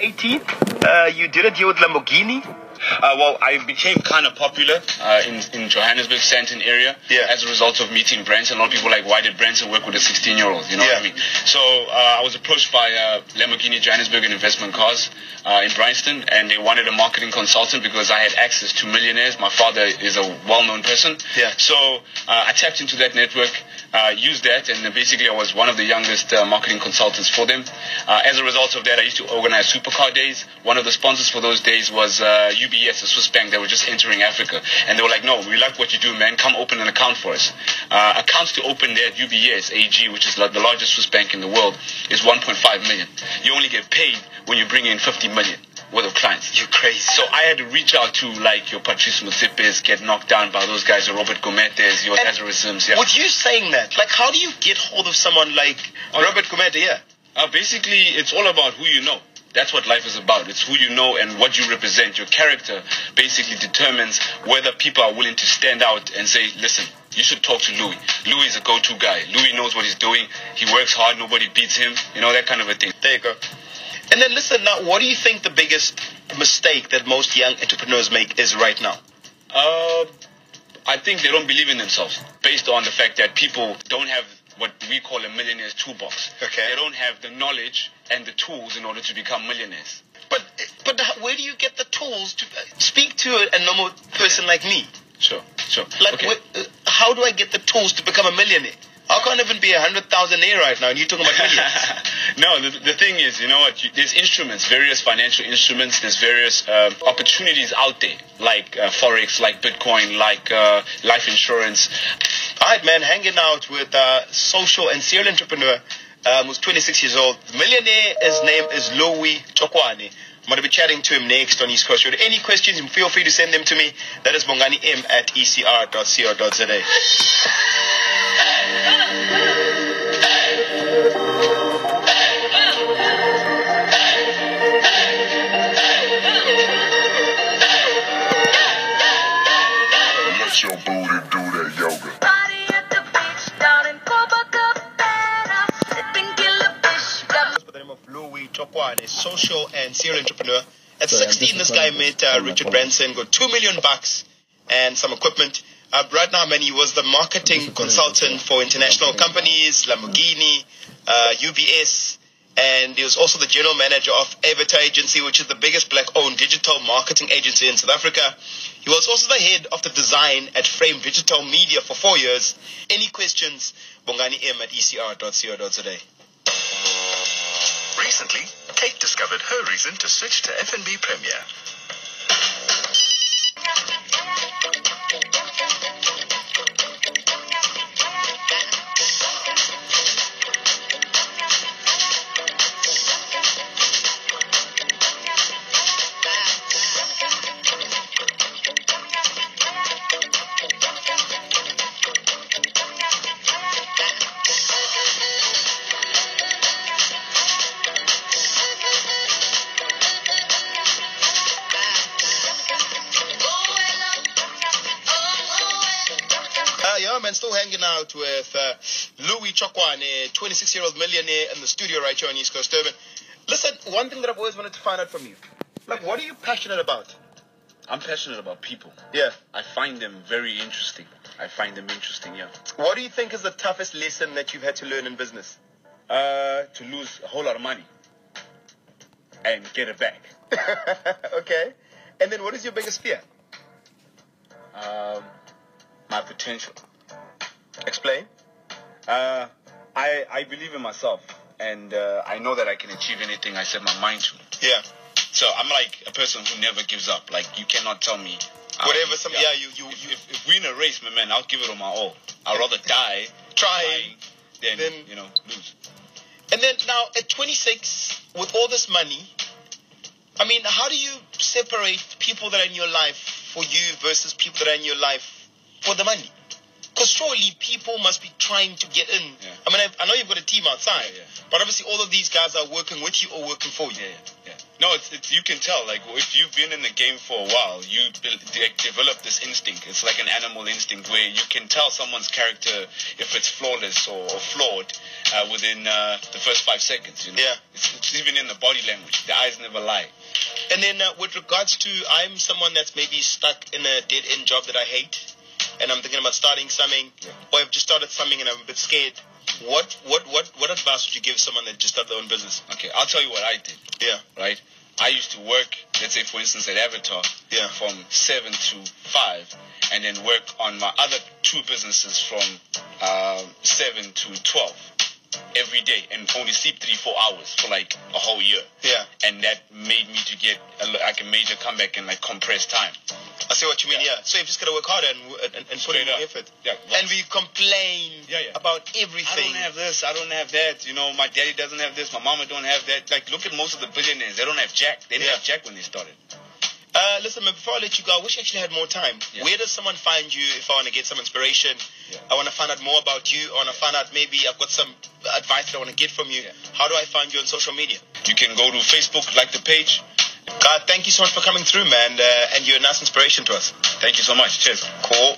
18, you did a deal with Lamborghini. Well, I became kind of popular in Johannesburg, Sandton area as a result of meeting Branson. A lot of people were like, why did Branson work with a 16-year-old? You know what I mean? So I was approached by Lamborghini Johannesburg and Investment Cars in Bryanston, and they wanted a marketing consultant because I had access to millionaires. My father is a well-known person. So I tapped into that network, used that, and basically I was one of the youngest marketing consultants for them. As a result of that, I used to organize supercar days. One of the sponsors for those days was UBS, a Swiss bank that were just entering Africa. And they were like, no, we like what you do, man. Come open an account for us. Accounts to open there at UBS AG, which is the largest Swiss bank in the world, is 1.5 million. You only get paid when you bring in 50 million worth of clients. You're crazy. So I had to reach out to like your Patrice Mutsipes, get knocked down by those guys, your Robert Gometes, your Azarisms. With you saying that, like, how do you get hold of someone like Robert Gomete? Basically, it's all about who you know. That's what life is about. It's who you know and what you represent. Your character basically determines whether people are willing to stand out and say, listen, you should talk to Louis. Louis is a go-to guy. Louis knows what he's doing. He works hard. Nobody beats him. You know, that kind of a thing. There you go. And then listen, now, what do you think the biggest mistake that most young entrepreneurs make is right now? I think they don't believe in themselves based on the fact that people don't have what we call a millionaire's toolbox. Okay. They don't have the knowledge and the tools in order to become millionaires. But where do you get the tools to speak to a normal person like me? Sure. Like, how do I get the tools to become a millionaire? I can't even be 100,000 a year right now, and you're talking about millions. No, the thing is, you know what? There's instruments, various financial instruments. There's various opportunities out there, like Forex, like Bitcoin, like life insurance. All right, man, hanging out with social and serial entrepreneur who's 26 years old. Millionaire, his name is Jr Tshakoane. I'm going to be chatting to him next on East Coast Road. Any questions, feel free to send them to me. That is bongani@ecr.co.za. Let your booty do that yoga. By the name of Jr Tshakoane, social and serial entrepreneur. At 16, this guy met Richard Branson, got $2 million and some equipment. Right now, man, he was the marketing consultant for international companies, Lamborghini, UBS, and he was also the general manager of Avatar Agency, which is the biggest black-owned digital marketing agency in South Africa. He was also the head of the design at Frame Digital Media for 4 years. Any questions? bongani@ecr.co.za. Recently, Kate discovered her reason to switch to F&B Premier. Still hanging out with Jr Tshakoane, 26-year-old millionaire in the studio right here on East Coast Durban. Listen, one thing that I've always wanted to find out from you, like, what are you passionate about? I'm passionate about people. Yeah. I find them very interesting. What do you think is the toughest lesson that you've had to learn in business? To lose a whole lot of money and get it back. Okay. And then what is your biggest fear? My potential. Explain. I believe in myself, and I know that I can achieve anything I set my mind to. Yeah. So I'm like a person who never gives up. Like, you cannot tell me whatever. If we in a race, my man, I'll give it on my all. I'd rather die trying than lose. And then now at 26, with all this money, I mean, how do you separate people that are in your life for you versus people that are in your life for the money? Because surely people must be trying to get in. Yeah. I mean, I know you've got a team outside, but obviously all of these guys are working with you or working for you. Yeah. No, it's you can tell. Like, if you've been in the game for a while, you develop this instinct. It's like an animal instinct where you can tell someone's character if it's flawless or flawed within the first 5 seconds. You know? Yeah. It's even in the body language. The eyes never lie. And then with regards to, I'm someone that's maybe stuck in a dead-end job that I hate, and I'm thinking about starting something, or I've just started something and I'm a bit scared. What advice would you give someone that just started their own business? Okay, I'll tell you what I did. Yeah. Right? I used to work, let's say, for instance, at Avatar, from 7 to 5, and then work on my other 2 businesses from 7 to 12 every day, and only sleep 3-4 hours for like a whole year. Yeah. And that made me to get like a major comeback in like compressed time. I see what you mean, yeah. So you've just got to work harder and put in more effort. Yeah. And we complain about everything. I don't have this, I don't have that. You know, my daddy doesn't have this, my mama don't have that. Like, look at most of the billionaires. They don't have jack. They didn't have jack when they started. Listen, man, before I let you go, I wish I actually had more time. Yeah. Where does someone find you if I want to get some inspiration? Yeah. I want to find out more about you. I want to find out maybe I've got some advice that I want to get from you. Yeah. How do I find you on social media? You can go to Facebook, like the page. God, thank you so much for coming through, man. And you're a nice inspiration to us. Thank you so much. Cheers. Cool.